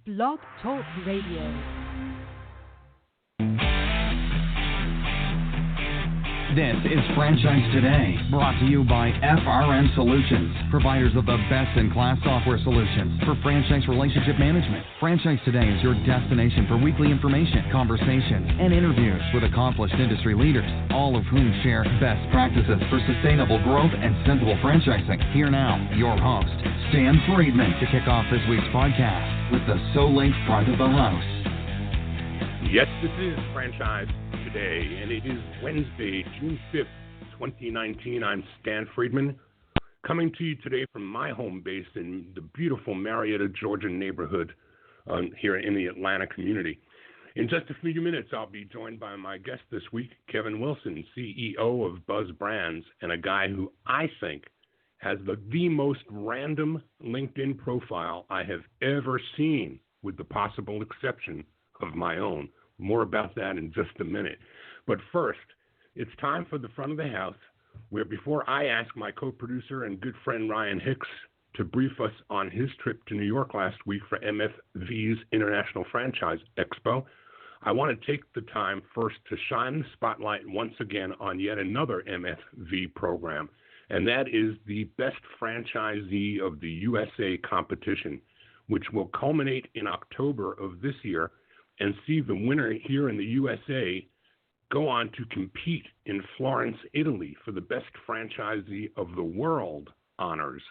Blog Talk Radio. This is Franchise Today, brought to you by FRM Solutions, providers of the best-in-class software solutions for franchise relationship management. Franchise Today is your destination for weekly information, conversations, and interviews with accomplished industry leaders, all of whom share best practices for sustainable growth and sensible franchising. Here now, your host, Stan Friedman, to kick off this week's podcast with the So-Linked part of the house. Yes, this is Franchise Today, and it is Wednesday, June 5th, 2019. I'm Stan Friedman, coming to you today from my home base in the beautiful Marietta, Georgia neighborhood here in the Atlanta community. In just a few minutes, I'll be joined by my guest this week, Kevin Wilson, CEO of Buzz Brands, and a guy who I think has the most random LinkedIn profile I have ever seen, with the possible exception of my own. More about that in just a minute. But first, it's time for the front of the house, where before I ask my co-producer and good friend Ryan Hicks to brief us on his trip to New York last week for MFV's International Franchise Expo, I want to take the time first to shine the spotlight once again on yet another MFV program, and that is the Best Franchisee of the USA competition, which will culminate in October of this year and see the winner here in the USA go on to compete in Florence, Italy for the Best Franchisee of the World honors.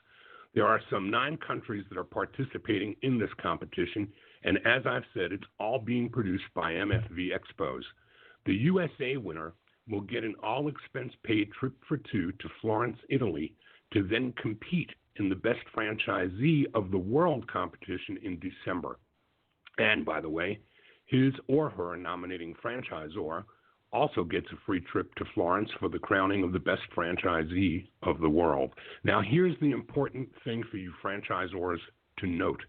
There are some 9 countries that are participating in this competition, and as I've said, it's all being produced by MFV Expos. The USA winner will get an all-expense-paid trip for 2 to Florence, Italy, to then compete in the Best Franchisee of the World competition in December. And, by the way, his or her nominating franchisor also gets a free trip to Florence for the crowning of the Best Franchisee of the World. Now, here's the important thing for you franchisors to note.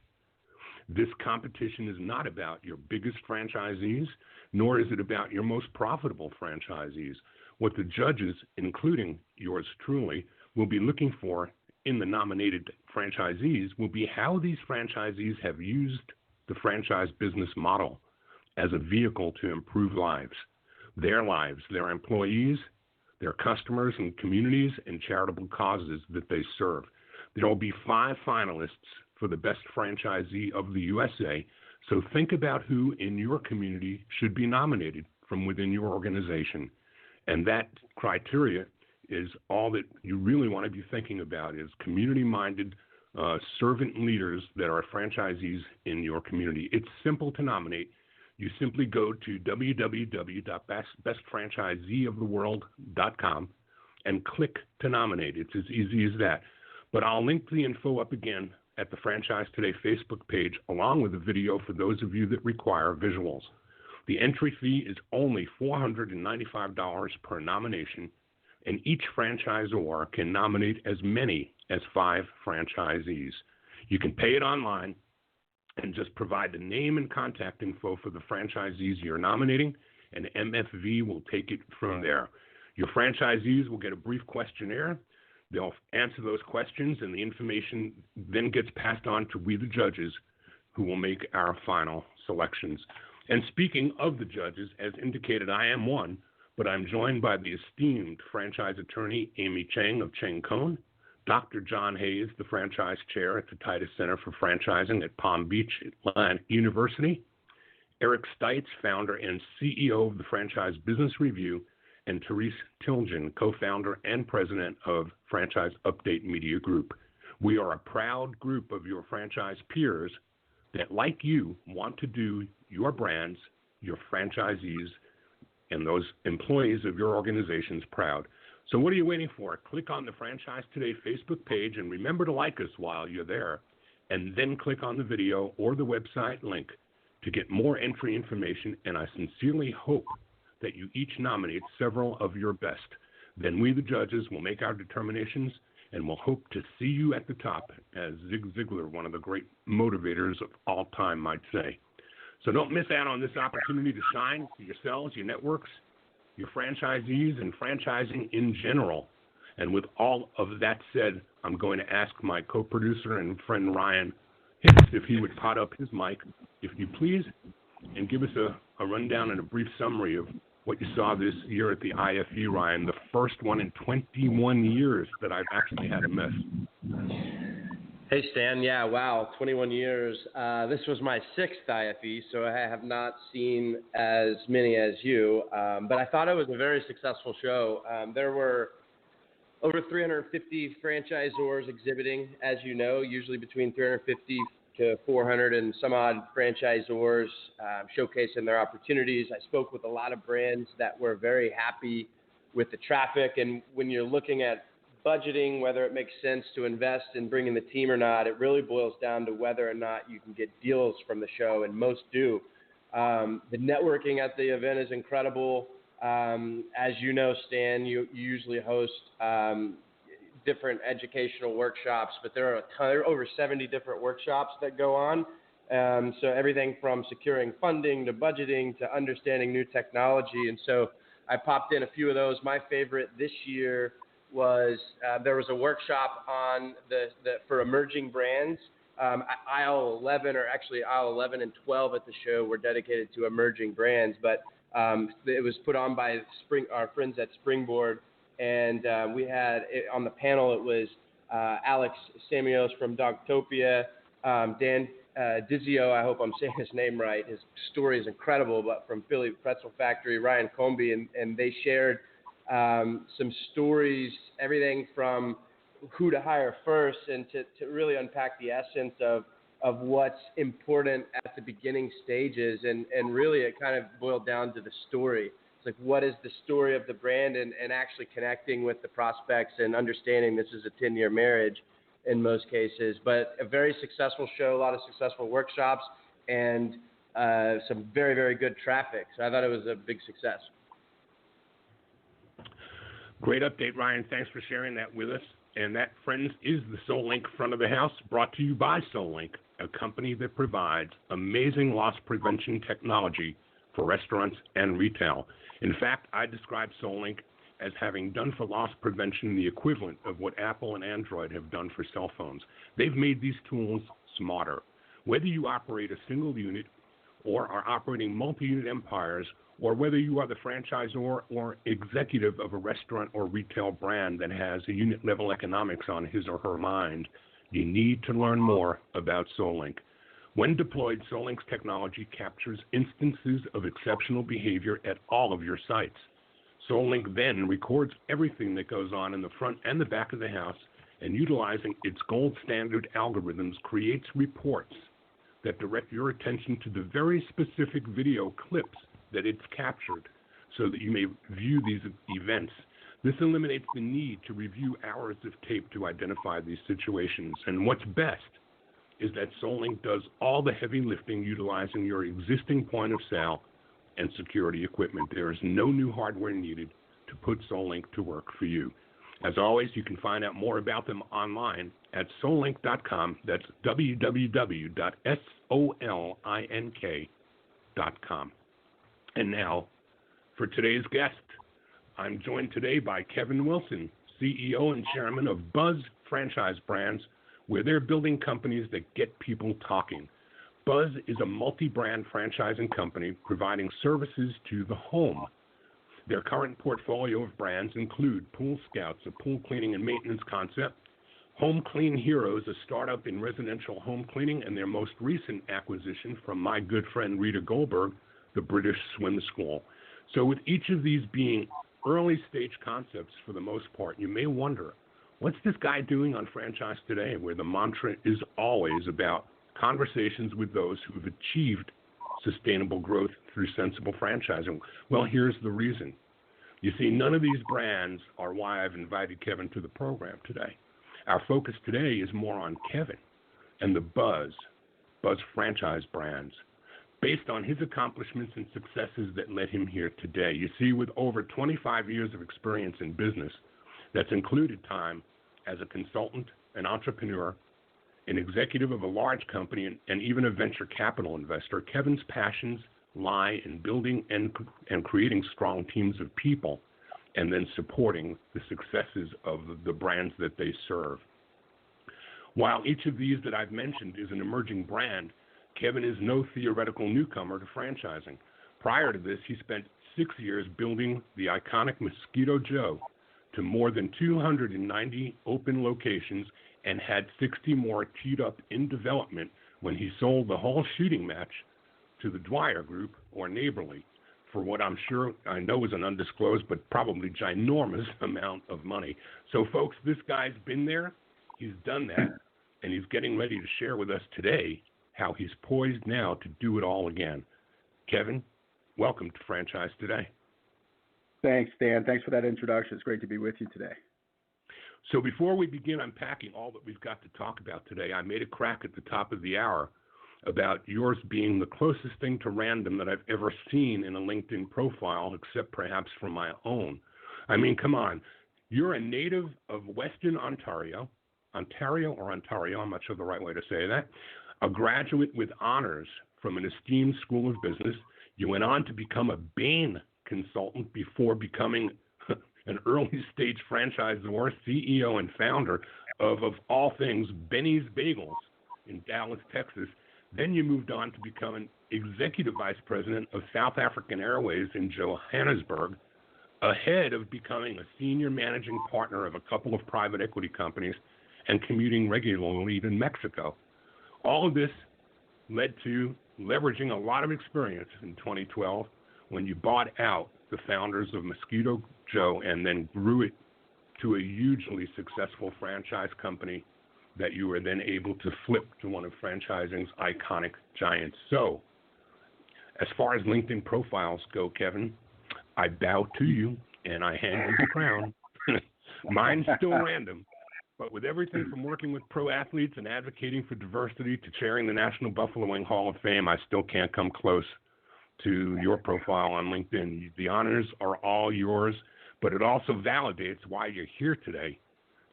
This competition is not about your biggest franchisees, nor is it about your most profitable franchisees. What the judges, including yours truly, will be looking for in the nominated franchisees will be how these franchisees have used the franchise business model as a vehicle to improve lives, their employees, their customers and communities, and charitable causes that they serve. There will be 5 finalists for the Best Franchisee of the USA, so think about who in your community should be nominated from within your organization. And that criteria is all that you really want to be thinking about, is community-minded servant leaders that are franchisees in your community. It's simple to nominate. You simply go to www.bestfranchiseeoftheworld.com and click to nominate. It's as easy as that. But I'll link the info up again at the Franchise Today Facebook page, along with a video for those of you that require visuals. The entry fee is only $495 per nomination, and each franchisor can nominate as many as 5 franchisees. You can pay it online and just provide the name and contact info for the franchisees you're nominating, and MFV will take it from there. Your franchisees will get a brief questionnaire. They'll answer those questions, and the information then gets passed on to we, the judges, who will make our final selections. And speaking of the judges, as indicated, I am one, but I'm joined by the esteemed franchise attorney Amy Cheng of Cheng Cohn, Dr. John Hayes, the franchise chair at the Titus Center for Franchising at Palm Beach Atlantic University, Eric Stites, founder and CEO of the Franchise Business Review, and Therese Tilgen, co-founder and president of Franchise Update Media Group. We are a proud group of your franchise peers that, like you, want to do your brands, your franchisees, and those employees of your organizations proud. So what are you waiting for? Click on the Franchise Today Facebook page, and remember to like us while you're there, and then click on the video or the website link to get more entry information, and I sincerely hope that you each nominate several of your best. Then we, the judges, will make our determinations, and we'll hope to see you at the top, as Zig Ziglar, one of the great motivators of all time, might say. So don't miss out on this opportunity to shine for yourselves, your networks, your franchisees, and franchising in general. And with all of that said, I'm going to ask my co-producer and friend Ryan Hicks if he would pot up his mic, if you please, and give us a rundown and a brief summary of what you saw this year at the IFE, Ryan, the first one in 21 years that I've actually had to miss. Hey, Stan. Yeah, wow, 21 years. This was my sixth IFE, so I have not seen as many as you, but I thought it was a very successful show. There were over 350 franchisors exhibiting, as you know, usually between 350 to 400 and some odd franchisors showcasing their opportunities. I spoke with a lot of brands that were very happy with the traffic, and when you're looking at budgeting, whether it makes sense to invest in bringing the team or not, it really boils down to whether or not you can get deals from the show, and most do. The networking at the event is incredible. As you know, Stan, you usually host different educational workshops, but there are over 70 different workshops that go on. So everything from securing funding to budgeting to understanding new technology. And so I popped in a few of those. My favorite this year was there was a workshop on for emerging brands. Aisle 11, or actually aisle 11 and 12 at the show, were dedicated to emerging brands, but it was put on by our friends at Springboard, and we had on the panel, it was Alex Samios from Dogtopia, Dan Dizio, I hope I'm saying his name right. His story is incredible, but from Philly Pretzel Factory, Ryan Comby, and they shared some stories, everything from who to hire first, and to really unpack the essence of what's important at the beginning stages. And really it kind of boiled down to the story. It's like, what is the story of the brand, and actually connecting with the prospects and understanding this is a 10-year marriage in most cases. But a very successful show, a lot of successful workshops, and some very, very good traffic. So I thought it was a big success. Great update, Ryan. Thanks for sharing that with us. And that, friends, is the SoulLink front of the house, brought to you by SoulLink, a company that provides amazing loss prevention technology for restaurants and retail. In fact, I describe SoulLink as having done for loss prevention the equivalent of what Apple and Android have done for cell phones. They've made these tools smarter. Whether you operate a single unit or are operating multi-unit empires, or whether you are the franchisor or executive of a restaurant or retail brand that has a unit-level economics on his or her mind, you need to learn more about SoulLink. When deployed, SoulLink's technology captures instances of exceptional behavior at all of your sites. SoulLink then records everything that goes on in the front and the back of the house, and utilizing its gold standard algorithms, creates reports that direct your attention to the very specific video clips that it's captured so that you may view these events. This eliminates the need to review hours of tape to identify these situations. And what's best is that SoulLink does all the heavy lifting utilizing your existing point of sale and security equipment. There is no new hardware needed to put SoulLink to work for you. As always, you can find out more about them online at soulink.com. That's www.soulink.com. And now, for today's guest, I'm joined today by Kevin Wilson, CEO and chairman of Buzz Franchise Brands, where they're building companies that get people talking. Buzz is a multi-brand franchising company providing services to the home. Their current portfolio of brands include Pool Scouts, a pool cleaning and maintenance concept, Home Clean Heroes, a startup in residential home cleaning, and their most recent acquisition from my good friend Rita Goldberg, the British Swim School. So with each of these being early stage concepts for the most part, you may wonder, what's this guy doing on Franchise Today, where the mantra is always about conversations with those who have achieved sustainable growth through sensible franchising? Well, here's the reason. You see, none of these brands are why I've invited Kevin to the program today. Our focus today is more on Kevin and the Buzz Franchise Brands, based on his accomplishments and successes that led him here today. You see, with over 25 years of experience in business, that's included time as a consultant, an entrepreneur, an executive of a large company, and even a venture capital investor, Kevin's passions lie in building and creating strong teams of people, and then supporting the successes of the brands that they serve. While each of these that I've mentioned is an emerging brand, Kevin is no theoretical newcomer to franchising. Prior to this, he spent 6 years building the iconic Mosquito Joe to more than 290 open locations and had 60 more teed up in development when he sold the whole shooting match to the Dwyer Group, or Neighborly, for what I know is an undisclosed but probably ginormous amount of money. So, folks, this guy's been there, he's done that, and he's getting ready to share with us today how he's poised now to do it all again. Kevin, welcome to Franchise Today. Thanks, Dan. Thanks for that introduction. It's great to be with you today. So before we begin unpacking all that we've got to talk about today, I made a crack at the top of the hour about yours being the closest thing to random that I've ever seen in a LinkedIn profile, except perhaps from my own. I mean, come on. You're a native of Western Ontario, I'm not sure the right way to say that, a graduate with honors from an esteemed school of business. You went on to become a Bain consultant before becoming an early-stage franchisor, CEO, and founder of all things, Benny's Bagels in Dallas, Texas. Then you moved on to become an executive vice president of South African Airways in Johannesburg, ahead of becoming a senior managing partner of a couple of private equity companies and commuting regularly to Mexico. All of this led to leveraging a lot of experience in 2012 when you bought out the founders of Mosquito Joe and then grew it to a hugely successful franchise company that you were then able to flip to one of franchising's iconic giants. So, as far as LinkedIn profiles go, Kevin, I bow to you and I hand you the crown. Mine's still random, but with everything from working with pro athletes and advocating for diversity to chairing the National Buffalo Wing Hall of Fame, I still can't come close to your profile on LinkedIn. The honors are all yours, but it also validates why you're here today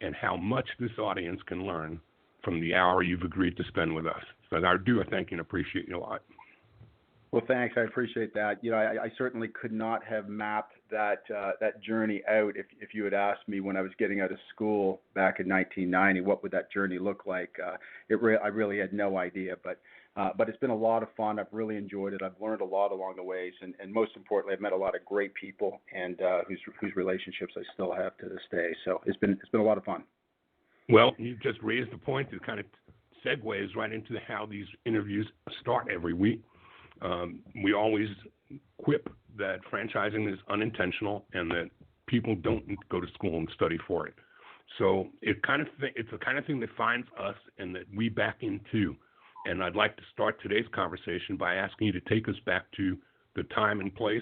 and how much this audience can learn from the hour you've agreed to spend with us. So I thank you and appreciate you a lot. Well, thanks. I appreciate that. You know, I certainly could not have mapped that journey out if you had asked me when I was getting out of school back in 1990, what would that journey look like? I really had no idea, but it's been a lot of fun. I've really enjoyed it. I've learned a lot along the ways, and most importantly, I've met a lot of great people and whose relationships I still have to this day. So it's been a lot of fun. Well, you just raised the point that kind of segues right into how these interviews start every week. We always quip that franchising is unintentional and that people don't go to school and study for it. So it's the kind of thing that finds us and that we back into. And I'd like to start today's conversation by asking you to take us back to the time and place,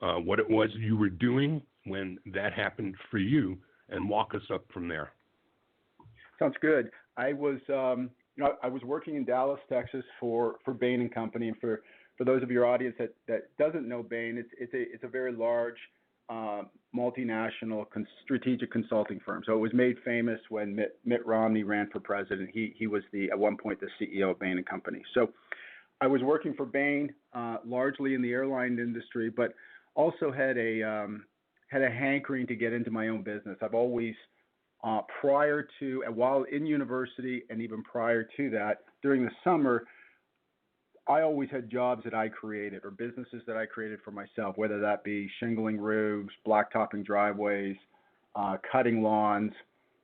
what it was you were doing when that happened for you, and walk us up from there. Sounds good. I was working in Dallas, Texas for Bain and Company. And for those of your audience that doesn't know Bain, it's a very large multinational strategic consulting firm. So it was made famous when Mitt Romney ran for president. He was at one point the CEO of Bain and Company. So I was working for Bain largely in the airline industry, but also had a hankering to get into my own business. I've always while in university and even prior to that, during the summer, I always had jobs that I created or businesses that I created for myself, whether that be shingling roofs, blacktopping driveways, cutting lawns,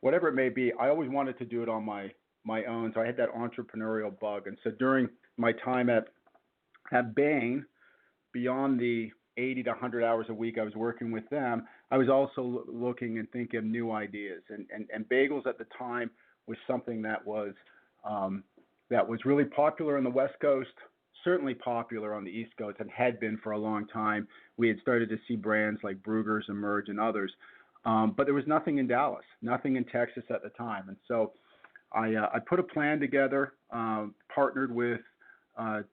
whatever it may be. I always wanted to do it on my own, so I had that entrepreneurial bug. And so during my time at Bain, beyond the 80 to 100 hours a week I was working with them, I was also looking and thinking of new ideas. And bagels at the time was something that was really popular on the West Coast, certainly popular on the East Coast, and had been for a long time. We had started to see brands like Bruegger's emerge and others, but there was nothing in Dallas, nothing in Texas at the time. And so I put a plan together, partnered with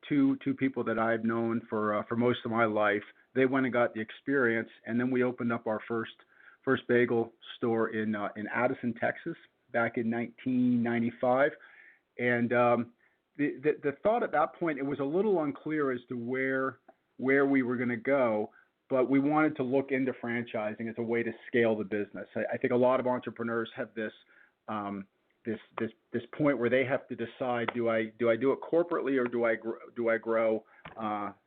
two people that I've known for most of my life. They went and got the experience, and then we opened up our first bagel store in Addison, Texas, back in 1995. And the thought at that point, it was a little unclear as to where we were going to go, but we wanted to look into franchising as a way to scale the business. I think a lot of entrepreneurs have this this point where they have to decide, do I do it corporately, or do I grow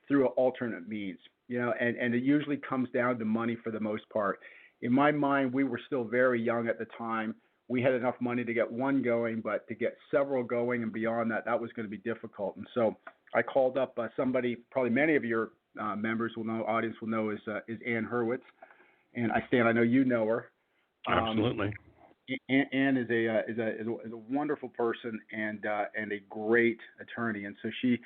through alternate means? And it usually comes down to money for the most part. In my mind, we were still very young at the time. We had enough money to get one going, but to get several going and beyond that was going to be difficult. And so I called up somebody, probably many of your members will know, audience will know, is Ann Hurwitz. And Stan, I know you know her. Absolutely. Ann is a wonderful person and a great attorney, and so she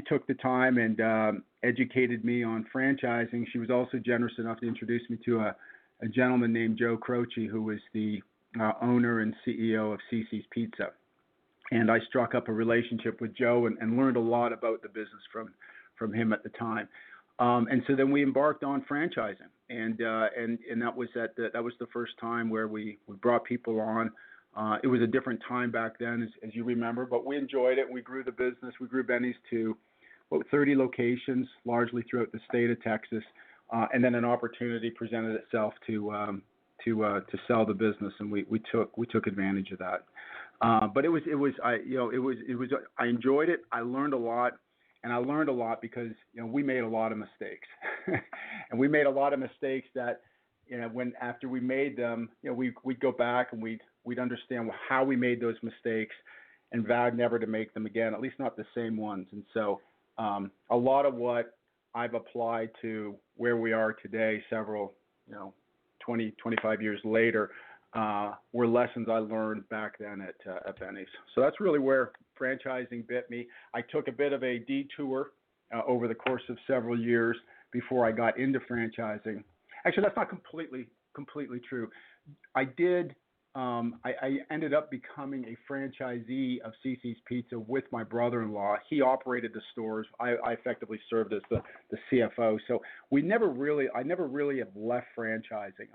took the time and educated me on franchising. She was also generous enough to introduce me to a gentleman named Joe Croce, who was the owner and CEO of CiCi's Pizza, and I struck up a relationship with Joe and learned a lot about the business from him at the time. And so then we embarked on franchising, and that was that was the first time where we brought people on. It was a different time back then, as you remember, but we enjoyed it. We grew the business. We grew Benny's to 30 locations, largely throughout the state of Texas, and then an opportunity presented itself to sell the business, and we took advantage of that. But I enjoyed it. I learned a lot. And I learned a lot because we made a lot of mistakes, and we made a lot of mistakes that after we made them, we'd go back and we'd understand how we made those mistakes, and vowed never to make them again, at least not the same ones. And so a lot of what I've applied to where we are today, several 20, 25 years later, were lessons I learned back then at Benny's. So that's really where franchising bit me. I took a bit of a detour over the course of several years before I got into franchising. Actually, that's not completely true. I did. I ended up becoming a franchisee of CiCi's Pizza with my brother-in-law. He operated the stores. I effectively served as the CFO. So I never really have left franchising.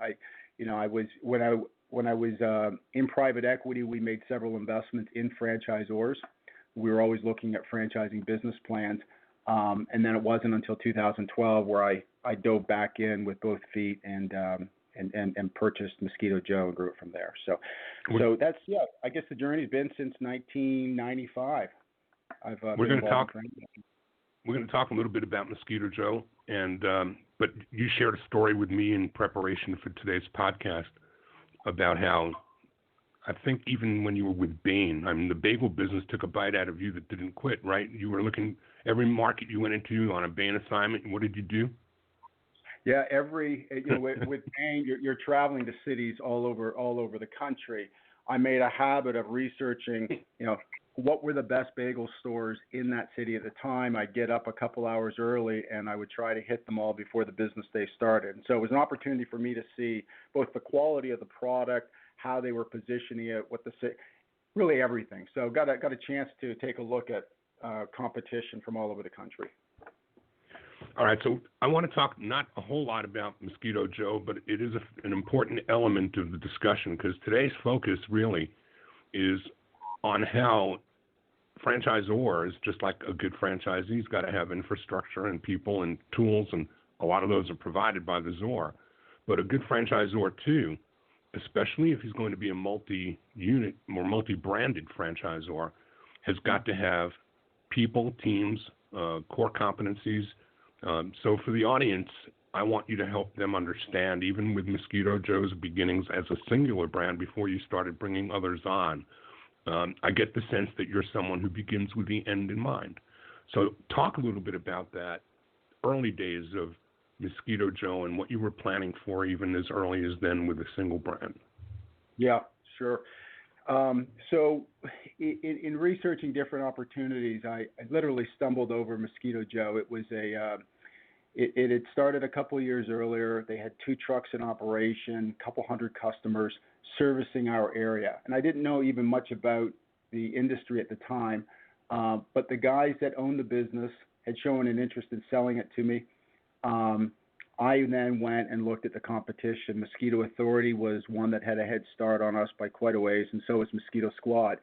When I was in private equity, we made several investments in franchisors. We were always looking at franchising business plans. And then it wasn't until 2012 where I dove back in with both feet and purchased Mosquito Joe and grew it from there. So that's, I guess the journey's been since 1995. We're going to talk a little bit about Mosquito Joe, but you shared a story with me in preparation for today's podcast about how I think even when you were with Bain, the bagel business took a bite out of you that didn't quit, right? You were looking every market you went into on a Bain assignment. What did you do? Yeah, with Bain, you're traveling to cities all over the country. I made a habit of researching, what were the best bagel stores in that city at the time. I'd get up a couple hours early and I would try to hit them all before the business day started. And so it was an opportunity for me to see both the quality of the product, how they were positioning it, really everything. So got a chance to take a look at competition from all over the country. All right, so I want to talk not a whole lot about Mosquito Joe, but it is an important element of the discussion because today's focus really is on how franchisors, just like a good franchisee's got to have infrastructure and people and tools, and a lot of those are provided by the ZOR. But a good franchisor, too, especially if he's going to be a multi-unit, more multi-branded franchisor, has got to have people, teams, core competencies. So for the audience, I want you to help them understand, even with Mosquito Joe's beginnings as a singular brand before you started bringing others on, I get the sense that you're someone who begins with the end in mind. So talk a little bit about that early days of Mosquito Joe and what you were planning for even as early as then with a single brand. Yeah, sure. So in researching different opportunities, I literally stumbled over Mosquito Joe. It was it had started a couple of years earlier. They had 2 trucks in operation, a couple hundred customers servicing our area. And I didn't know even much about the industry at the time, but the guys that owned the business had shown an interest in selling it to me. I then went and looked at the competition. Mosquito Authority was one that had a head start on us by quite a ways, and so was Mosquito Squad.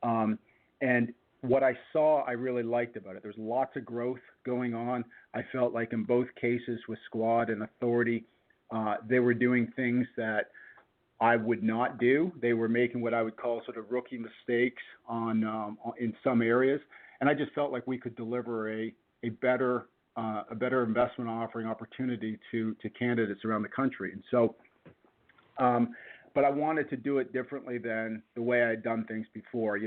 And what I saw, I really liked about it. There's lots of growth going on. I felt like in both cases with Squad and Authority, they were doing things that I would not do. They were making what I would call sort of rookie mistakes in some areas, and I just felt like we could deliver a better investment offering opportunity to candidates around the country. And so, but I wanted to do it differently than the way I had done things before.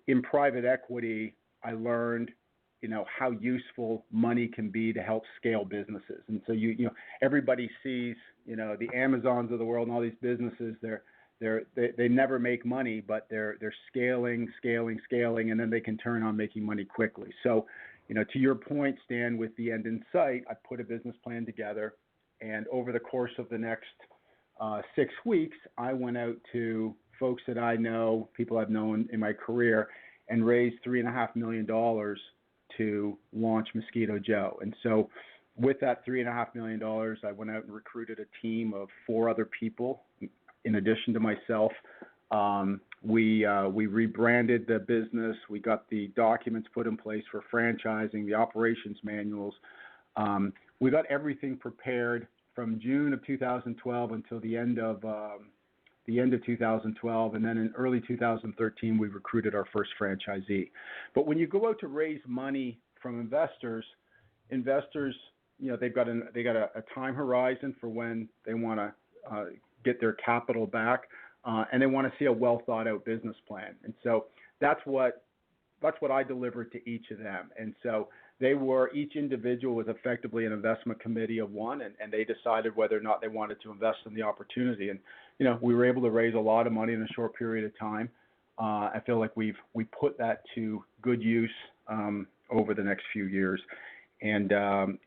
In private equity, I learned how useful money can be to help scale businesses. And so everybody sees the Amazons of the world and all these businesses. They never make money, but they're scaling, and then they can turn on making money quickly. So, to your point, Stan, with the end in sight, I put a business plan together, and over the course of the next 6 weeks, I went out to folks that I know, people I've known in my career, and raised $3.5 million to launch Mosquito Joe. And so with that $3.5 million, I went out and recruited a team of 4 other people in addition to myself. We rebranded the business. We got the documents put in place for franchising, the operations manuals. We got everything prepared from June of 2012 until the end of 2012, and then in early 2013, we recruited our first franchisee. But when you go out to raise money from investors, they've got a time horizon for when they want to get their capital back, and they want to see a well thought out business plan. And so that's what I delivered to each of them. And so each individual was effectively an investment committee of one, and they decided whether or not they wanted to invest in the opportunity. And we were able to raise a lot of money in a short period of time. I feel like we put that to good use over the next few years, and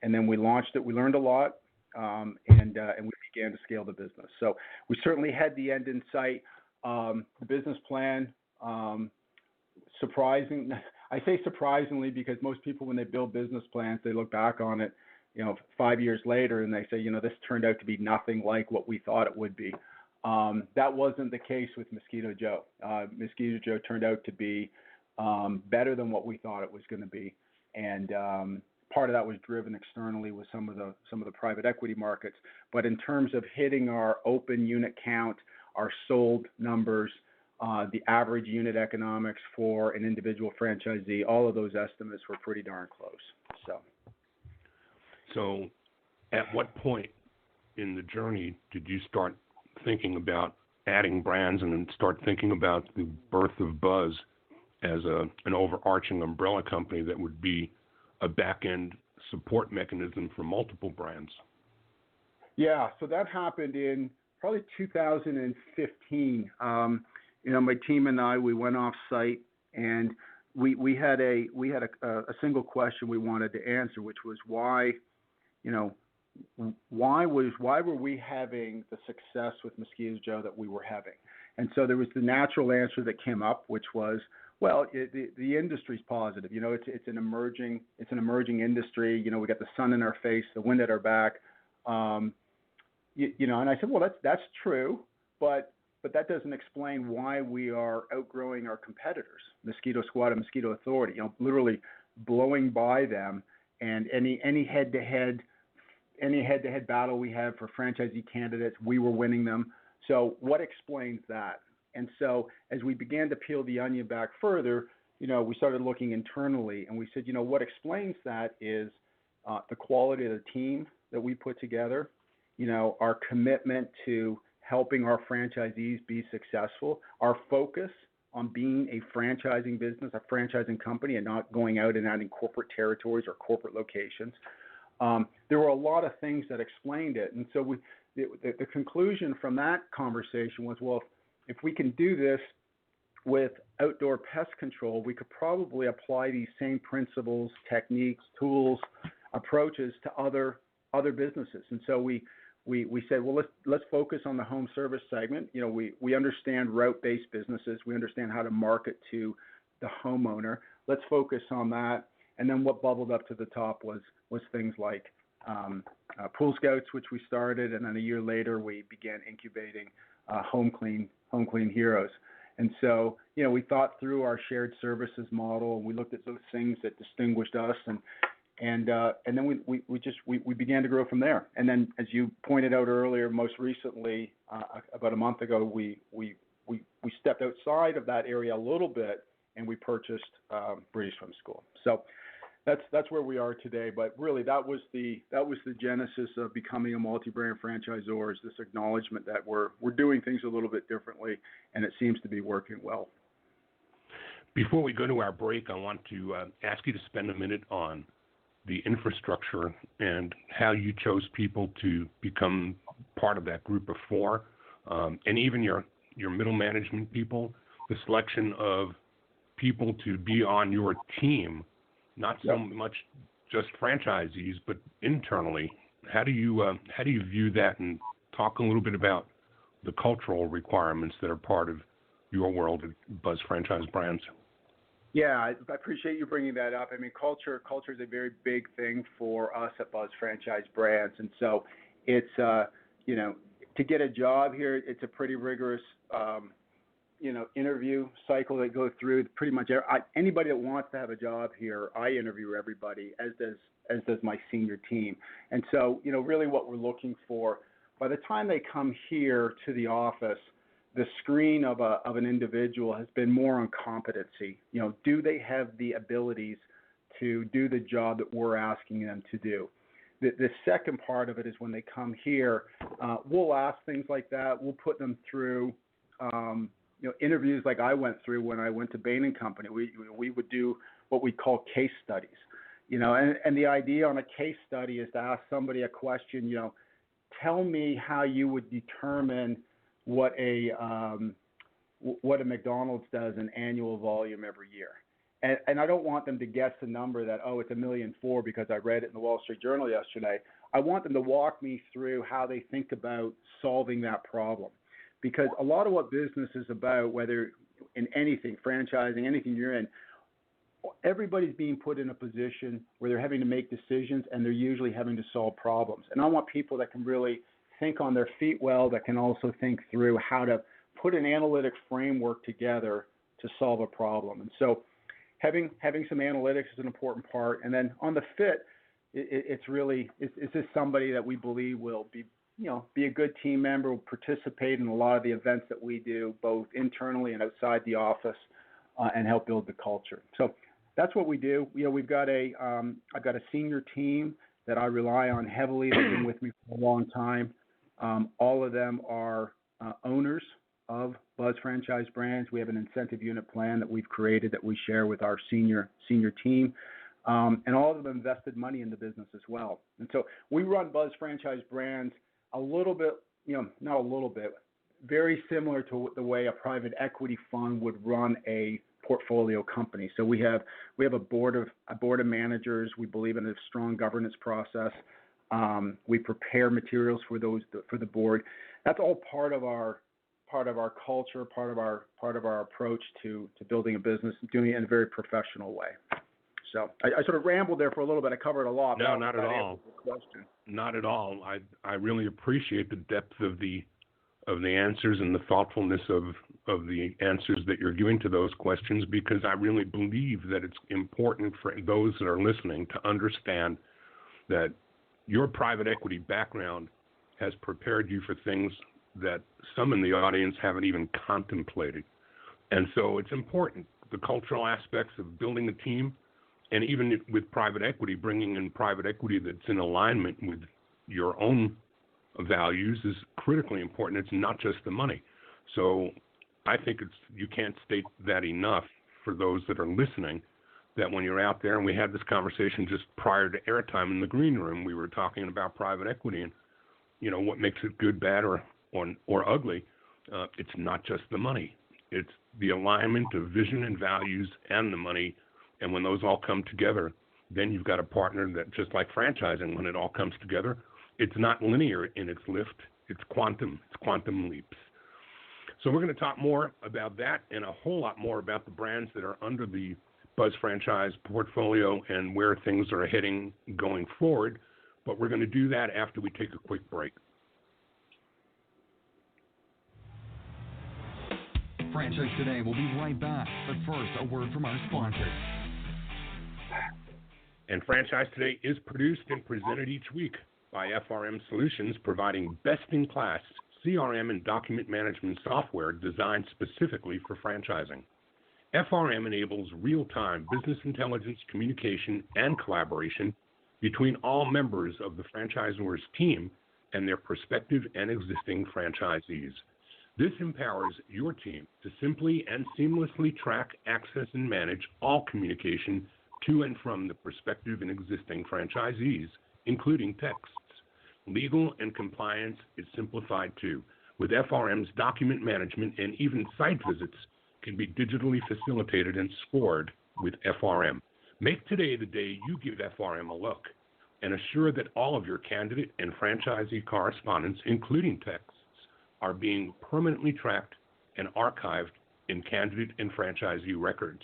then we launched it. We learned a lot, and we began to scale the business. So we certainly had the end in sight. The business plan, surprising. I say surprisingly because most people, when they build business plans, they look back on it, 5 years later, and they say, this turned out to be nothing like what we thought it would be. That wasn't the case with Mosquito Joe. Mosquito Joe turned out to be better than what we thought it was going to be, and part of that was driven externally with some of the private equity markets. But in terms of hitting our open unit count, our sold numbers, the average unit economics for an individual franchisee, all of those estimates were pretty darn close. So at what point in the journey did you start thinking about adding brands and then start thinking about the birth of Buzz as an overarching umbrella company that would be a back-end support mechanism for multiple brands? Yeah, so that happened in probably 2015. My team and I, we went off site, and we had a single question we wanted to answer, which was why were we having the success with Mosquito Joe that we were having? And so there was the natural answer that came up, which was, well, the industry's positive. It's an emerging industry. We got the sun in our face, the wind at our back. And I said, well, that's true, but that doesn't explain why we are outgrowing our competitors, Mosquito Squad and Mosquito Authority, literally blowing by them. And any head-to-head battle we had for franchisee candidates, we were winning them. So what explains that? And so as we began to peel the onion back further, we started looking internally, and we said, what explains that is the quality of the team that we put together, our commitment to helping our franchisees be successful, our focus on being a franchising business, a franchising company, and not going out and adding corporate territories or corporate locations. There were a lot of things that explained it. And so the conclusion from that conversation was, well, if we can do this with outdoor pest control, we could probably apply these same principles, techniques, tools, approaches to other businesses. And so we said, well, let's focus on the home service segment. We understand route-based businesses. We understand how to market to the homeowner. Let's focus on that. And then what bubbled up to the top was things like Pool Scouts, which we started, and then a year later we began incubating Home Clean Heroes. And so, we thought through our shared services model, and we looked at those things that distinguished us, and then we began to grow from there. And then, as you pointed out earlier, most recently, about a month ago, we stepped outside of that area a little bit, and we purchased British Swim School. So that's where we are today. But really, that was the genesis of becoming a multi-brand franchisor. Is this acknowledgement that we're doing things a little bit differently, and it seems to be working well. Before we go to our break, I want to ask you to spend a minute on the infrastructure and how you chose people to become part of that group of four, and even your middle management people, the selection of people to be on your team, not so much just franchisees, but internally. How do you view that, and talk a little bit about the cultural requirements that are part of your world at Buzz Franchise Brands? Yeah, I appreciate you bringing that up. I mean, culture is a very big thing for us at Buzz Franchise Brands, and so it's to get a job here, it's a pretty rigorous interview cycle that goes through. Pretty much anybody that wants to have a job here, I interview everybody, as does my senior team. And so really what we're looking for, by the time they come here to the office, the screen of an individual has been more on competency. Do they have the abilities to do the job that we're asking them to do? The second part of it is when they come here, we'll ask things like that. We'll put them through interviews like I went through when I went to Bain & Company. We would do what we call case studies. And the idea on a case study is to ask somebody a question, tell me how you would determine what a McDonald's does in annual volume every year. And I don't want them to guess the number that, it's $1.4 million because I read it in the Wall Street Journal yesterday. I want them to walk me through how they think about solving that problem. Because a lot of what business is about, whether in anything, franchising, anything you're in, everybody's being put in a position where they're having to make decisions, and they're usually having to solve problems. And I want people that can really think on their feet well, that can also think through how to put an analytic framework together to solve a problem. And so having some analytics is an important part. And then on the fit, it's this somebody that we believe will be a good team member, will participate in a lot of the events that we do, both internally and outside the office, and help build the culture. So that's what we do. I've got a senior team that I rely on heavily. They've been with me for a long time. All of them are owners of Buzz Franchise Brands. We have an incentive unit plan that we've created that we share with our senior team. And all of them invested money in the business as well. And so we run Buzz Franchise Brands a little bit, not a little bit, very similar to the way a private equity fund would run a portfolio company. So we have a board of managers. We believe in a strong governance process. We prepare materials for the board. That's all part of our culture, part of our approach to building a business, doing it in a very professional way. So I sort of rambled there for a little bit. I covered a lot. No, not at all. Not at all. I really appreciate the depth of the answers and the thoughtfulness of the answers that you're giving to those questions, because I really believe that it's important for those that are listening to understand that your private equity background has prepared you for things that some in the audience haven't even contemplated. And so it's important, the cultural aspects of building a team, and even with private equity, bringing in private equity that's in alignment with your own values is critically important. It's not just the money. So I think you can't state that enough for those that are listening, that when you're out there, and we had this conversation just prior to airtime in the green room, we were talking about private equity and, what makes it good, bad, or ugly. It's not just the money. It's the alignment of vision and values and the money. And when those all come together, then you've got a partner that, just like franchising, when it all comes together, it's not linear in its lift. It's quantum leaps. So we're going to talk more about that and a whole lot more about the brands that are under the Buzz Franchise portfolio and where things are heading going forward. But we're going to do that after we take a quick break. Franchise Today will be right back. But first, a word from our sponsors. And Franchise Today is produced and presented each week by FRM Solutions, providing best-in-class CRM and document management software designed specifically for franchising. FRM enables real-time business intelligence, communication, and collaboration between all members of the franchisor's team and their prospective and existing franchisees. This empowers your team to simply and seamlessly track, access, and manage all communication to and from the prospective and existing franchisees, including texts. Legal and compliance is simplified too, with FRM's document management, and even site visits can be digitally facilitated and scored with FRM. Make today the day you give FRM a look, and assure that all of your candidate and franchisee correspondence, including texts, are being permanently tracked and archived in candidate and franchisee records.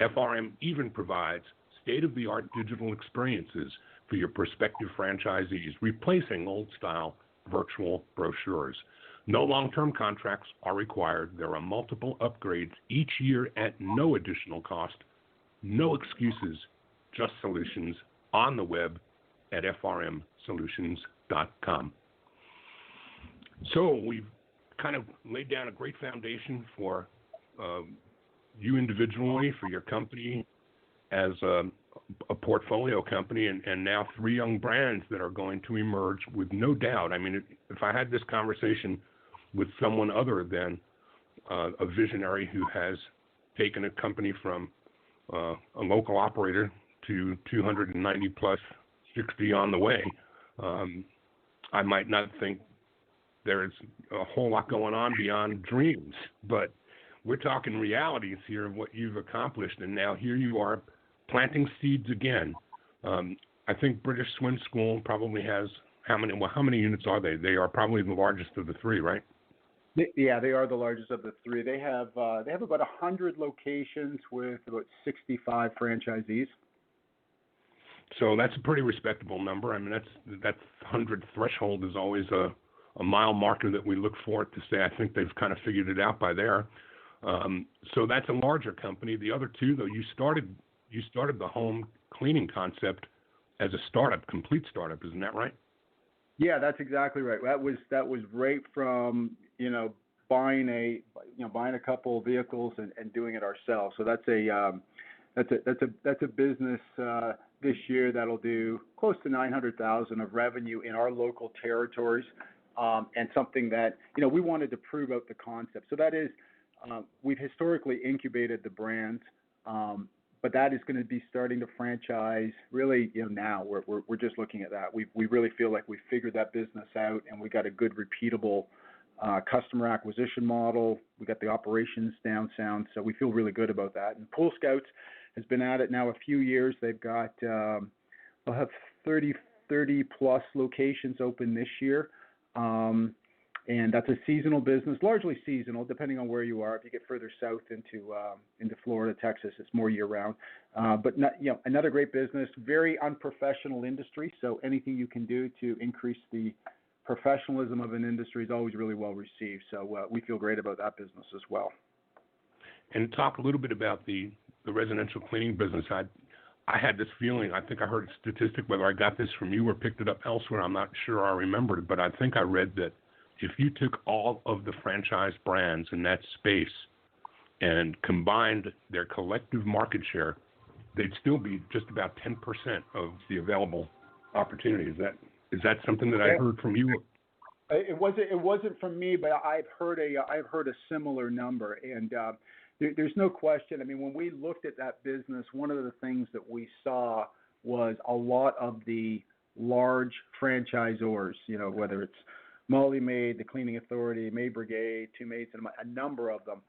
FRM even provides state-of-the-art digital experiences for your prospective franchisees, replacing old-style virtual brochures. No long-term contracts are required. There are multiple upgrades each year at no additional cost. No excuses, just solutions on the web at frmsolutions.com. So we've kind of laid down a great foundation for you individually, for your company as a portfolio company, and now 3 young brands that are going to emerge with no doubt. I mean, if I had this conversation with someone other than a visionary who has taken a company from a local operator to 290 plus 60 on the way, I might not think there's a whole lot going on beyond dreams. But we're talking realities here of what you've accomplished, and now here you are planting seeds again. I think British Swim School probably has how many units are they? They are probably the largest of the 3, right? Yeah, they are the largest of the 3. They have about 100 locations with about 65 franchisees. So that's a pretty respectable number. I mean, that 100 threshold is always a mile marker that we look for to say, I think they've kind of figured it out by there. So that's a larger company. The other 2, though, you started the home cleaning concept as a startup, complete startup, isn't that right? Yeah, that's exactly right. That was right from buying a couple of vehicles and doing it ourselves. So that's a business this year that'll do close to $900,000 of revenue in our local territories, and something that we wanted to prove out the concept. So that is, we've historically incubated the brands, but that is going to be starting to franchise really. Now we're just looking at that. We really feel like we've figured that business out, and we got a good repeatable customer acquisition model. We got the operations down sound, so we feel really good about that. And Pool Scouts has been at it now a few years. They've got they'll have 30 plus locations open this year. And that's a seasonal business, largely seasonal, depending on where you are. If you get further south into Florida, Texas, it's more year-round. But another great business, very unprofessional industry. So anything you can do to increase the professionalism of an industry is always really well received. So we feel great about that business as well. And talk a little bit about the residential cleaning business. I had this feeling, I think I heard a statistic, whether I got this from you or picked it up elsewhere, I'm not sure I remembered it, but I think I read that if you took all of the franchise brands in that space and combined their collective market share, they'd still be just about 10% of the available opportunity. Is that something that I heard from you? It wasn't from me, but I've heard a similar number, and there's no question. I mean, when we looked at that business, one of the things that we saw was a lot of the large franchisors, whether it's Molly Maid, the Cleaning Authority, Maid Brigade, Two Maids, and a number of them.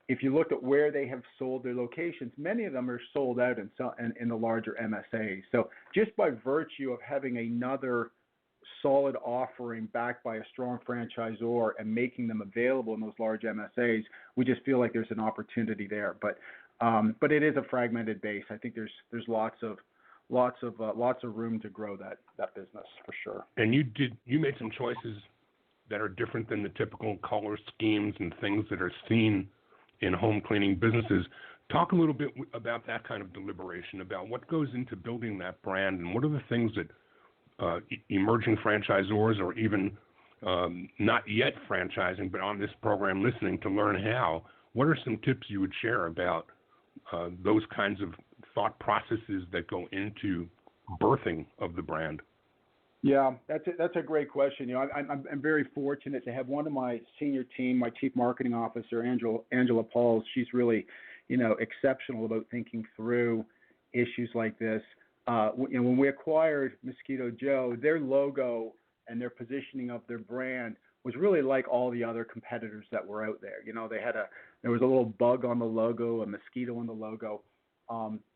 If you look at where they have sold their locations, many of them are sold out in the larger MSAs. So just by virtue of having another solid offering backed by a strong franchisor and making them available in those large MSAs, we just feel like there's an opportunity there. But it is a fragmented base. I think there's lots of room to grow that business for sure. And you made some choices that are different than the typical color schemes and things that are seen in home cleaning businesses. Talk a little bit about that kind of deliberation, about what goes into building that brand, and what are the things that emerging franchisors or even not yet franchising, but on this program listening to learn how, what are some tips you would share about those kinds of thought processes that go into birthing of the brand? Yeah, that's a great question. I'm very fortunate to have one of my senior team, my chief marketing officer, Angela Pauls. She's really, exceptional about thinking through issues like this. When we acquired Mosquito Joe, their logo and their positioning of their brand was really like all the other competitors that were out there. There was a little bug on the logo, a mosquito on the logo.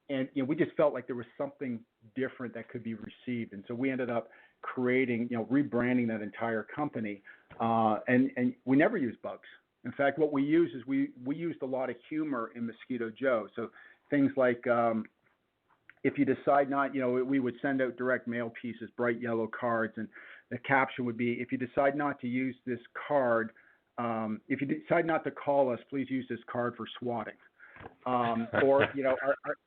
And we just felt like there was something different that could be received. And so we ended up creating, rebranding that entire company. And we never use bugs. In fact, what we use is we used a lot of humor in Mosquito Joe. So things like if you decide not, we would send out direct mail pieces, bright yellow cards, and the caption would be, if you decide not to use this card, if you decide not to call us, please use this card for swatting. Or,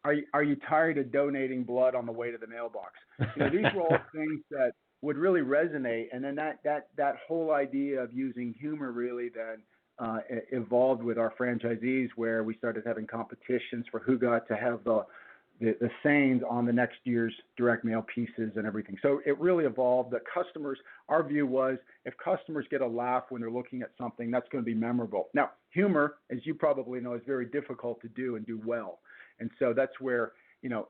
are you tired of donating blood on the way to the mailbox? These were all things that would really resonate. And then that whole idea of using humor really then evolved with our franchisees, where we started having competitions for who got to have the sayings on the next year's direct mail pieces and everything. So it really evolved. The customers, our view was, if customers get a laugh when they're looking at something, that's going to be memorable. Now, humor, as you probably know, is very difficult to do and do well. And so that's where,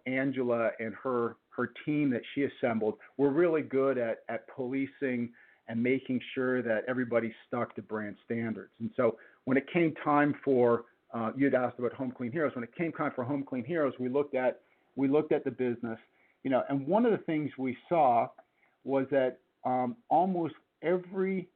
Angela and her team that she assembled were really good at policing and making sure that everybody stuck to brand standards. And so when it came time for you'd asked about Home Clean Heroes. When it came time for Home Clean Heroes, we looked at the business, and one of the things we saw was that almost every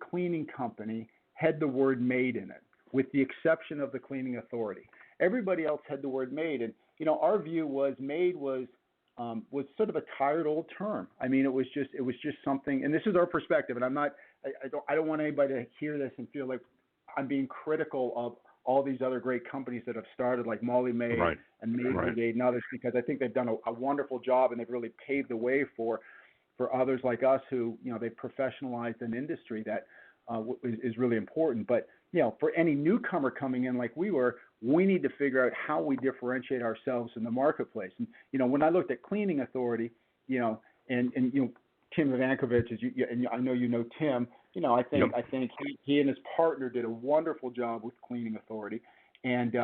cleaning company had the word "made" in it, with the exception of the Cleaning Authority. Everybody else had the word "made," and our view was "made" was sort of a tired old term. I mean, it was just something, and this is our perspective, and I don't want anybody to hear this and feel like I'm being critical of all these other great companies that have started, like Molly May and Made Brigade and others, because I think they've done a wonderful job, and they've really paved the way for others like us who, they've professionalized an industry that is really important. But, for any newcomer coming in like we were, we need to figure out how we differentiate ourselves in the marketplace. And, when I looked at Cleaning Authority, and Tim Ivankovich, and I know Tim. I think he and his partner did a wonderful job with Cleaning Authority, and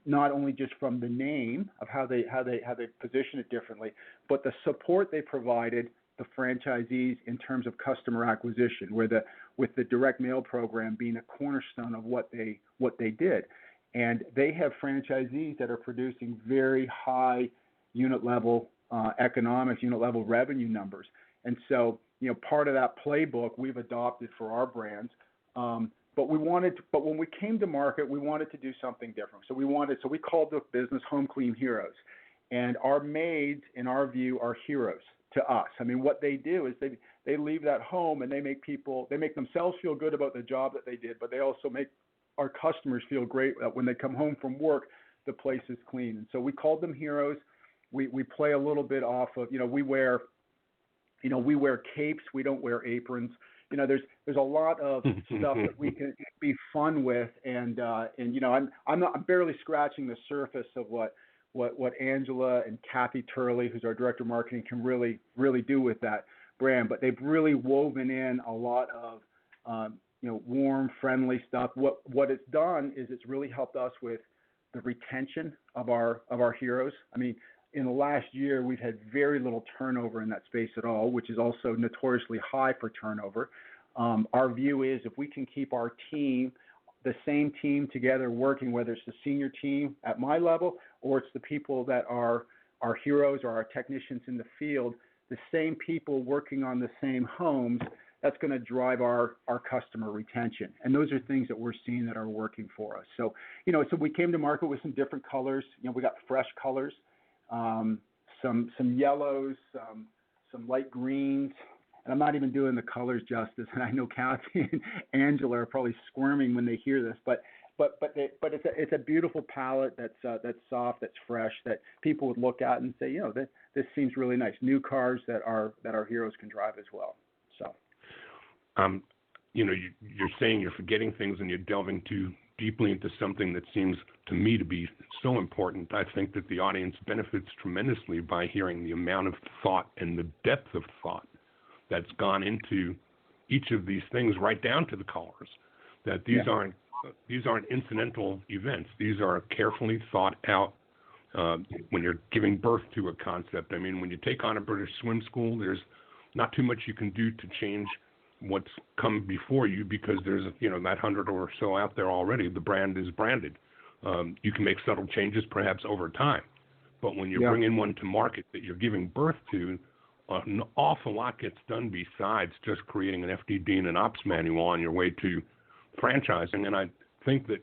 not only just from the name of how they position it differently, but the support they provided the franchisees in terms of customer acquisition, with the direct mail program being a cornerstone of what they did. And they have franchisees that are producing very high unit level economics, unit level revenue numbers. And so, part of that playbook we've adopted for our brands. But when we came to market, we wanted to do something different. So we called the business Home Clean Heroes. And our maids, in our view, are heroes to us. I mean, what they do is they leave that home and they make themselves feel good about the job that they did, but they also make our customers feel great that when they come home from work, the place is clean. And so we called them heroes. We play a little bit off of, we wear capes. We don't wear aprons. There's a lot of stuff that we can be fun with, and I'm barely scratching the surface of what Angela and Kathy Turley, who's our director of marketing, can really do with that brand. But they've really woven in a lot of warm, friendly stuff. What it's done is it's really helped us with the retention of our heroes. I mean, in the last year, we've had very little turnover in that space at all, which is also notoriously high for turnover. Our view is if we can keep our team, the same team together working, whether it's the senior team at my level or it's the people that are our heroes or our technicians in the field, the same people working on the same homes, that's going to drive our customer retention. And those are things that we're seeing that are working for us. So, so we came to market with some different colors. We got fresh colors. Some yellows, some light greens, and I'm not even doing the colors justice. And I know Kathy and Angela are probably squirming when they hear this, but it's a beautiful palette that's soft, that's fresh, that people would look at and say, this seems really nice. New cars that our heroes can drive as well. So, you're saying you're forgetting things and you're delving too deeply into something that seems to me to be so important. I think that the audience benefits tremendously by hearing the amount of thought and the depth of thought that's gone into each of these things, right down to the colors. That these aren't incidental events. These are carefully thought out. When you're giving birth to a concept, I mean, when you take on a British swim school, there's not too much you can do to change what's come before you, because there's that 100 or so out there already. The brand is branded. You can make subtle changes perhaps over time, but when you're bringing one to market that you're giving birth to, an awful lot gets done besides just creating an FDD and an ops manual on your way to franchising. And I think that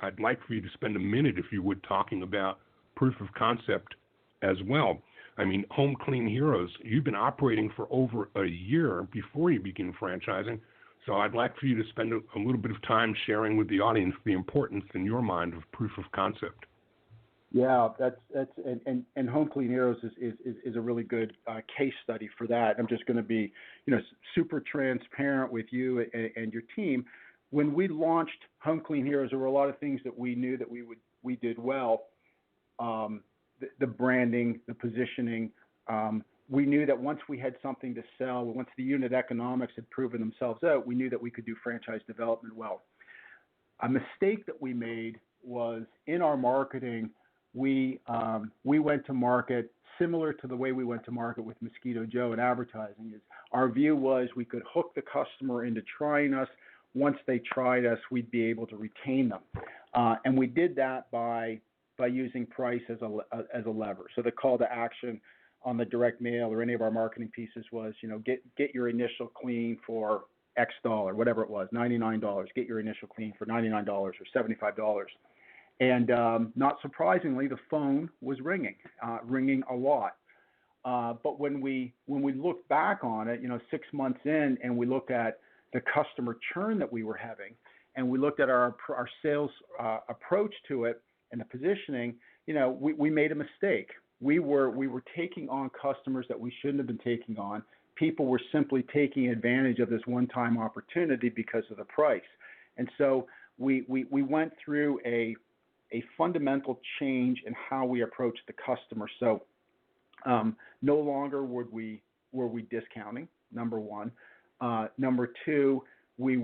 I'd like for you to spend a minute, if you would, talking about proof of concept as well. I mean, Home Clean Heroes, you've been operating for over a year before you begin franchising. So I'd like for you to spend a little bit of time sharing with the audience the importance in your mind of proof of concept. Yeah, that's and Home Clean Heroes is a really good case study for that. I'm just going to be, super transparent with you and your team. When we launched Home Clean Heroes, there were a lot of things that we knew that we did well. The branding, the positioning. We knew that once we had something to sell, once the unit economics had proven themselves out, we knew that we could do franchise development well. A mistake that we made was in our marketing. We went to market similar to the way we went to market with Mosquito Joe and advertising. Is our view was we could hook the customer into trying us. Once they tried us, we'd be able to retain them, and we did that by using price as a lever. So the call to action on the direct mail or any of our marketing pieces was, get your initial clean for X dollar, whatever it was, $99. Get your initial clean for $99 or $75. And not surprisingly, the phone was ringing a lot. But when we look back on it, 6 months in, and we looked at the customer churn that we were having, and we looked at our sales approach to it and the positioning, we made a mistake. We were taking on customers that we shouldn't have been taking on. People were simply taking advantage of this one-time opportunity because of the price. And so we went through a fundamental change in how we approach the customer. So no longer were we discounting, number one. Number two, we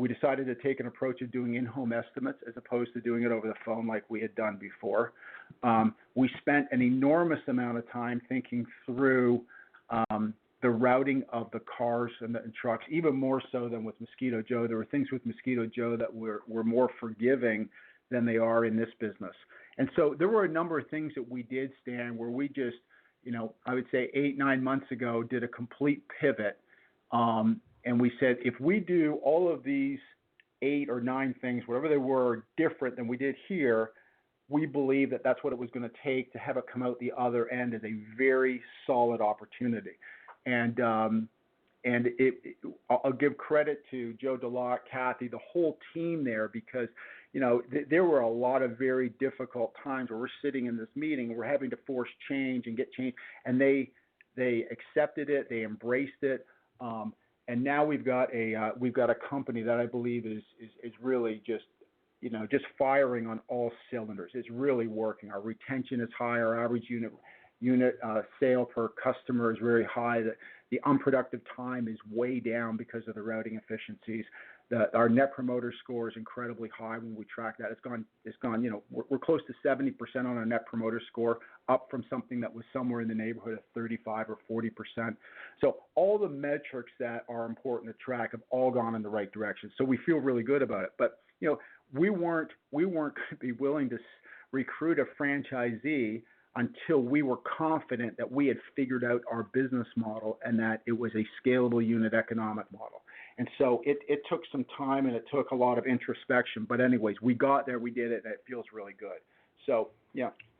decided to take an approach of doing in-home estimates as opposed to doing it over the phone like we had done before. We spent an enormous amount of time thinking through the routing of the cars and trucks, even more so than with Mosquito Joe. There were things with Mosquito Joe that were more forgiving than they are in this business. And so there were a number of things that we did, Stan, where we just, I would say 8-9 months ago, did a complete pivot. And we said, if we do all of these 8 or 9 things, whatever they were, different than we did here, we believe that that's what it was going to take to have it come out the other end as a very solid opportunity. And I'll give credit to Joe DeLotte, Kathy, the whole team there, because there were a lot of very difficult times where we're sitting in this meeting, we're having to force change and get change, and they accepted it, they embraced it, and now we've got a company that I believe is really just firing on all cylinders. It's really working. Our retention is high. Our average unit sale per customer is very high. The unproductive time is way down because of the routing efficiencies. Our net promoter score is incredibly high when we track that. It's gone. We're close to 70% on our net promoter score, up from something that was somewhere in the neighborhood of 35 or 40%. So all the metrics that are important to track have all gone in the right direction. So we feel really good about it. But we weren't going to be willing to recruit a franchisee until we were confident that we had figured out our business model and that it was a scalable unit economic model. And so it took some time and it took a lot of introspection. But anyways, we got there, we did it, and it feels really good. So,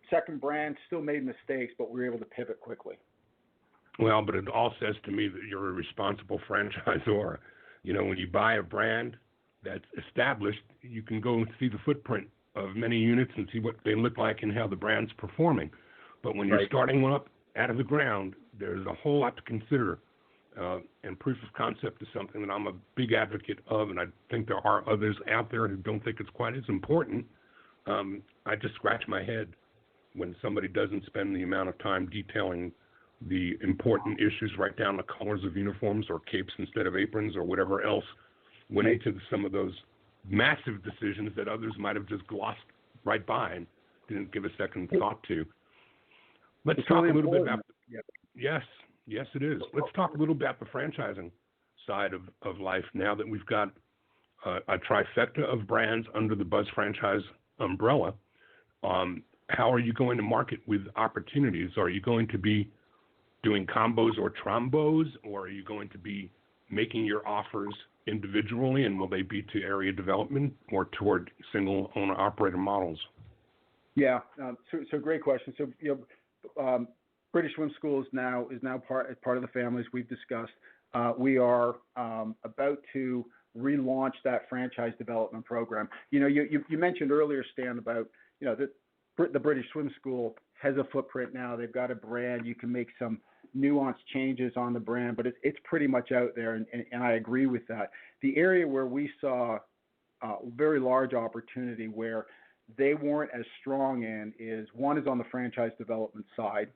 second brand, still made mistakes, but we were able to pivot quickly. Well, but it all says to me that you're a responsible franchisor. When you buy a brand that's established, you can go and see the footprint of many units and see what they look like and how the brand's performing. But when you're starting one up out of the ground, there's a whole lot to consider. And proof of concept is something that I'm a big advocate of, and I think there are others out there who don't think it's quite as important. I just scratch my head when somebody doesn't spend the amount of time detailing the important issues, write down the colors of uniforms or capes instead of aprons or whatever else went into some of those massive decisions that others might have just glossed right by and didn't give a second thought to. Let's talk a little bit about Yes, it is. Let's talk a little about the franchising side of life now that we've got a trifecta of brands under the Buzz Franchise umbrella. How are you going to market with opportunities? Are you going to be doing combos or trombos, or are you going to be making your offers individually, and will they be to area development or toward single owner-operator models? Yeah, so great question. So, British Swim School is now part of the family, as we've discussed. We are about to relaunch that franchise development program. You mentioned earlier, Stan, about the British Swim School has a footprint now. They've got a brand. You can make some nuanced changes on the brand, but it's pretty much out there, and I agree with that. The area where we saw a very large opportunity where they weren't as strong in is on the franchise development side,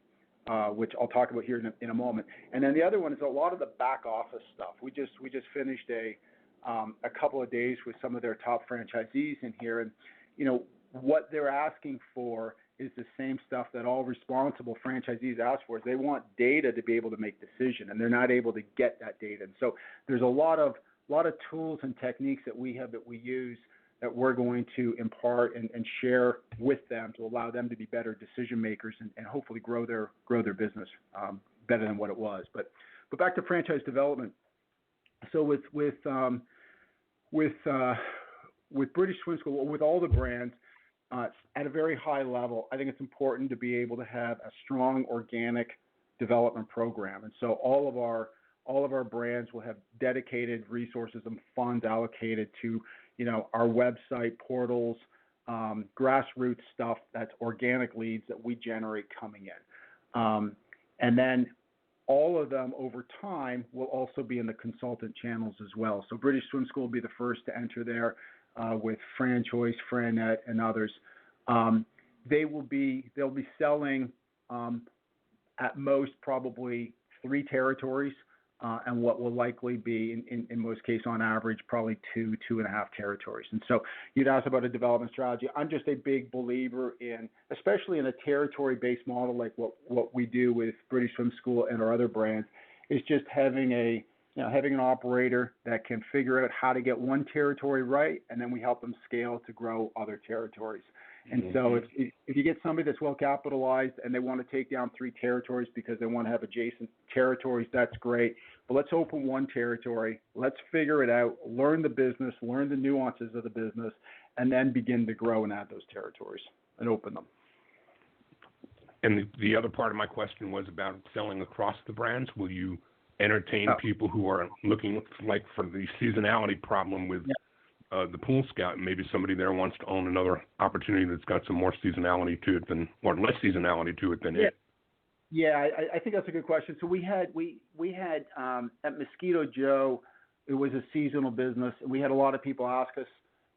which I'll talk about here in a moment, and then the other one is a lot of the back office stuff. We just finished a couple of days with some of their top franchisees in here, and what they're asking for is the same stuff that all responsible franchisees ask for. Is they want data to be able to make decisions, and they're not able to get that data. And so there's a lot of tools and techniques that we have that we use that we're going to impart and share with them to allow them to be better decision makers and hopefully grow their business better than what it was. But back to franchise development. So with British Swim School, with all the brands, at a very high level, I think it's important to be able to have a strong organic development program. And so all of our brands will have dedicated resources and funds allocated to, our website, portals, grassroots stuff that's organic leads that we generate coming in. And then all of them over time will also be in the consultant channels as well. So British Swim School will be the first to enter there. With FranChoice, FranNet, and others, they'll be selling at most probably 3 territories, and what will likely be in most cases on average probably 2.5 territories. And so you'd ask about a development strategy. I'm just a big believer in, especially in a territory-based model like what we do with British Swim School and our other brands, is just having an operator that can figure out how to get one territory right, and then we help them scale to grow other territories. And so if you get somebody that's well capitalized and they want to take down 3 territories because they want to have adjacent territories, that's great. But let's open one territory. Let's figure it out, learn the business, learn the nuances of the business, and then begin to grow and add those territories and open them. And the other part of my question was about selling across the brands. Will you entertain people who are looking for the seasonality problem with the Pool Scout? Maybe somebody there wants to own another opportunity that's got some more seasonality to it or less seasonality to it than it. Yeah, I think that's a good question. So we had at Mosquito Joe, it was a seasonal business, and we had a lot of people ask us,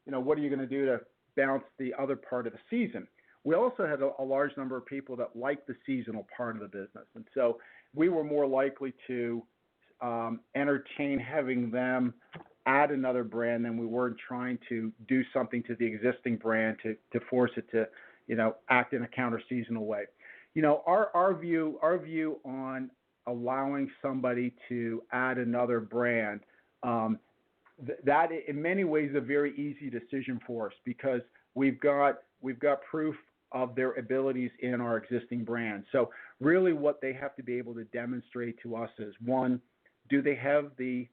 what are you going to do to bounce the other part of the season? We also had a large number of people that liked the seasonal part of the business, and so we were more likely to entertain having them add another brand than we were trying to do something to the existing brand to force it to, act in a counter-seasonal way. Our view on allowing somebody to add another brand, that in many ways is a very easy decision for us because we've got proof of their abilities in our existing brand. So really what they have to be able to demonstrate to us is, one, do they have the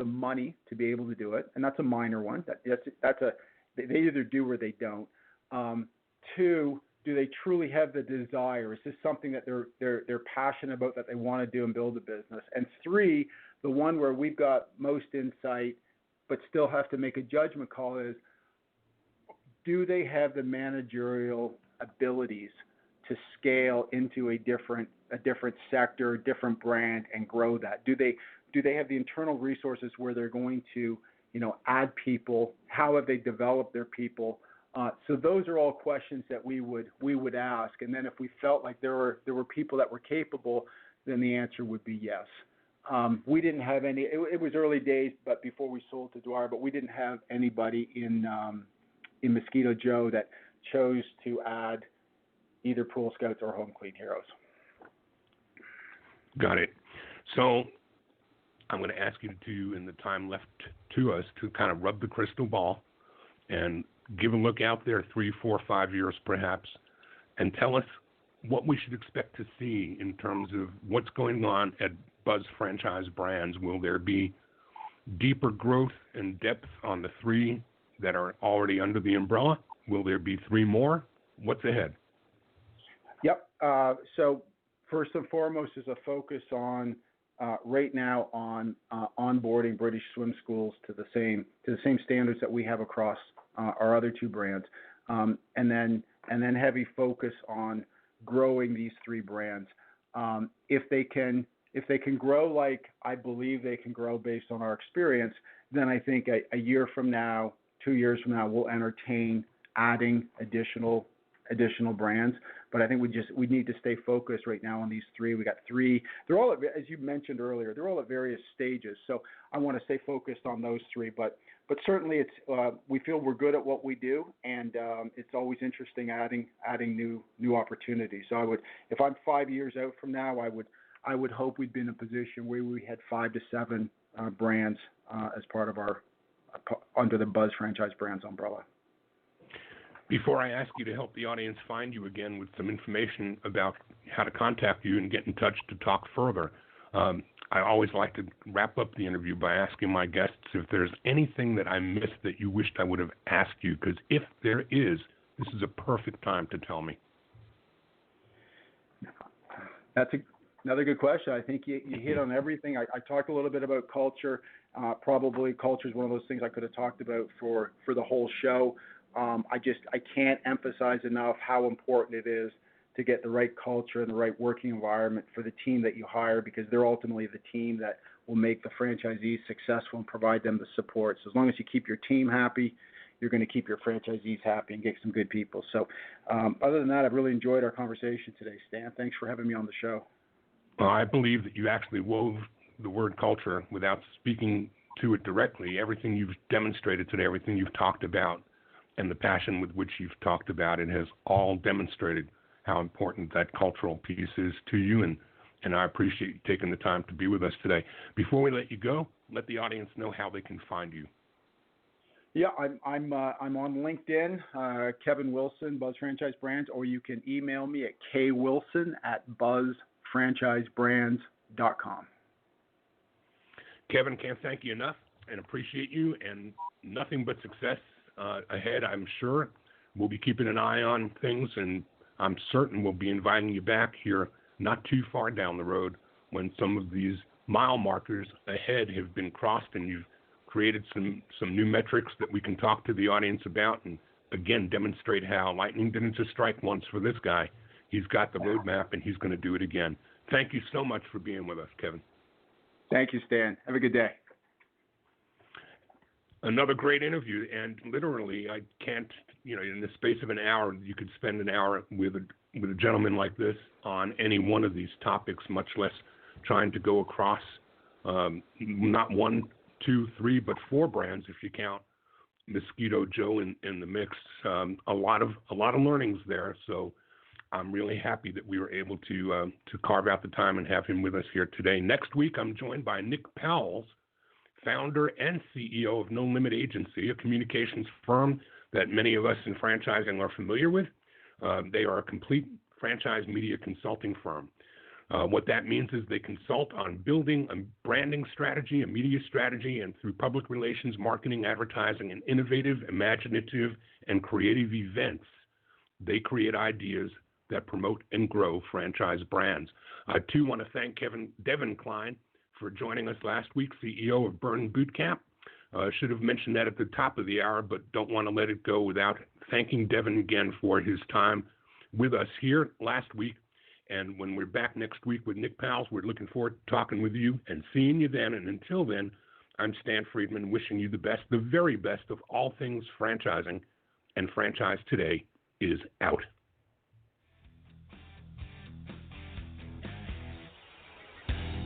money to be able to do it? And that's a minor one. They either do or they don't. 2, do they truly have the desire? Is this something that they're passionate about, that they want to do and build a business? And 3, the one where we've got most insight but still have to make a judgment call is, do they have the managerial abilities to scale into a different sector, different brand, and grow that? Do they have the internal resources where they're going to, add people? How have they developed their people? So those are all questions that we would ask. And then if we felt like there were people that were capable, then the answer would be yes. We didn't have any. It was early days, but before we sold to Dwyer, but we didn't have anybody in Mosquito Joe that chose to add either Pool Scouts or Home Clean Heroes. Got it. So I'm going to ask you to, in the time left to us, to kind of rub the crystal ball and give a look out there 3, 4, 5 years perhaps, and tell us what we should expect to see in terms of what's going on at Buzz Franchise Brands. Will there be deeper growth and depth on the 3 that are already under the umbrella? Will there be 3 more? What's ahead? Yep. So first and foremost is a focus on right now on onboarding British swim schools to the same standards that we have across our other 2 brands, and then heavy focus on growing these 3 brands. If they can grow like I believe they can grow based on our experience, then I think a year from now, 2 years from now, we'll entertain adding additional brands. But I think we need to stay focused right now on these 3. We got 3. They're all, as you mentioned earlier, they're all at various stages. So I want to stay focused on those 3. But certainly it's we feel we're good at what we do, and it's always interesting adding new opportunities. So if I'm 5 years out from now, I would hope we'd be in a position where we had 5 to 7 brands as part of our under the Buzz Franchise Brands umbrella. Before I ask you to help the audience find you again with some information about how to contact you and get in touch to talk further, I always like to wrap up the interview by asking my guests if there's anything that I missed that you wished I would have asked you, because if there is, this is a perfect time to tell me. That's another good question. I think you hit on everything. I talked a little bit about culture. Probably culture is one of those things I could have talked about for the whole show. I can't emphasize enough how important it is to get the right culture and the right working environment for the team that you hire, because they're ultimately the team that will make the franchisees successful and provide them the support. So as long as you keep your team happy, you're going to keep your franchisees happy and get some good people. So other than that, I've really enjoyed our conversation today, Stan. Thanks for having me on the show. Well, I believe that you actually wove the word culture without speaking to it directly. Everything you've demonstrated today, everything you've talked about, and the passion with which you've talked about it has all demonstrated how important that cultural piece is to you, and I appreciate you taking the time to be with us today. Before we let you go, let the audience know how they can find you. Yeah, I'm on LinkedIn, Kevin Wilson, Buzz Franchise Brands, or you can email me at kwilson@buzzfranchisebrands.com. Kevin, can't thank you enough and appreciate you, and nothing but success ahead, I'm sure. We'll be keeping an eye on things, and I'm certain we'll be inviting you back here not too far down the road when some of these mile markers ahead have been crossed and you've created some new metrics that we can talk to the audience about and, again, demonstrate how lightning didn't just strike once for this guy. He's got the roadmap, and he's going to do it again. Thank you so much for being with us, Kevin. Thank you, Stan. Have a good day. Another great interview, and literally, I can't, in the space of an hour, you could spend an hour with a gentleman like this on any one of these topics, much less trying to go across not 1, 2, 3, but 4 brands if you count Mosquito Joe in the mix. A lot of learnings there. So I'm really happy that we were able to carve out the time and have him with us here today. Next week, I'm joined by Nick Powell, founder and CEO of No Limit Agency, a communications firm that many of us in franchising are familiar with. They are a complete franchise media consulting firm. What that means is they consult on building a branding strategy, a media strategy, and through public relations, marketing, advertising, and innovative, imaginative, and creative events, they create ideas that promote and grow franchise brands. I, too, want to thank Devin Klein for joining us last week, CEO of Burn Bootcamp. Should have mentioned that at the top of the hour, but don't want to let it go without thanking Devin again for his time with us here last week. And when we're back next week with Nick Pals, we're looking forward to talking with you and seeing you then. And until then, I'm Stan Friedman, wishing you the best, the very best of all things franchising. And Franchise Today is out.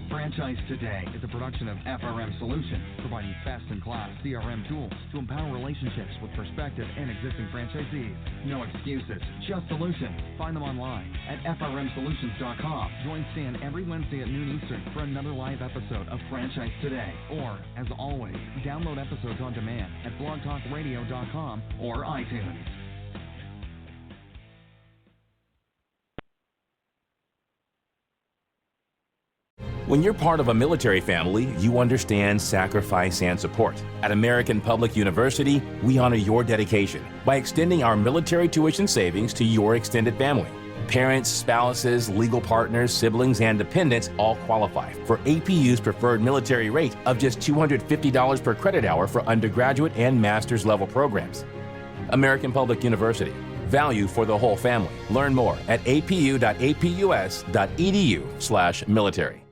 Franchise Today is a production of FRM Solutions, providing best-in-class CRM tools to empower relationships with prospective and existing franchisees. No excuses, just solutions. Find them online at frmsolutions.com. Join Stan every Wednesday at noon Eastern for another live episode of Franchise Today. Or, as always, download episodes on demand at blogtalkradio.com or iTunes. When you're part of a military family, you understand sacrifice and support. At American Public University, we honor your dedication by extending our military tuition savings to your extended family. Parents, spouses, legal partners, siblings, and dependents all qualify for APU's preferred military rate of just $250 per credit hour for undergraduate and master's level programs. American Public University. Value for the whole family. Learn more at apu.apus.edu/military.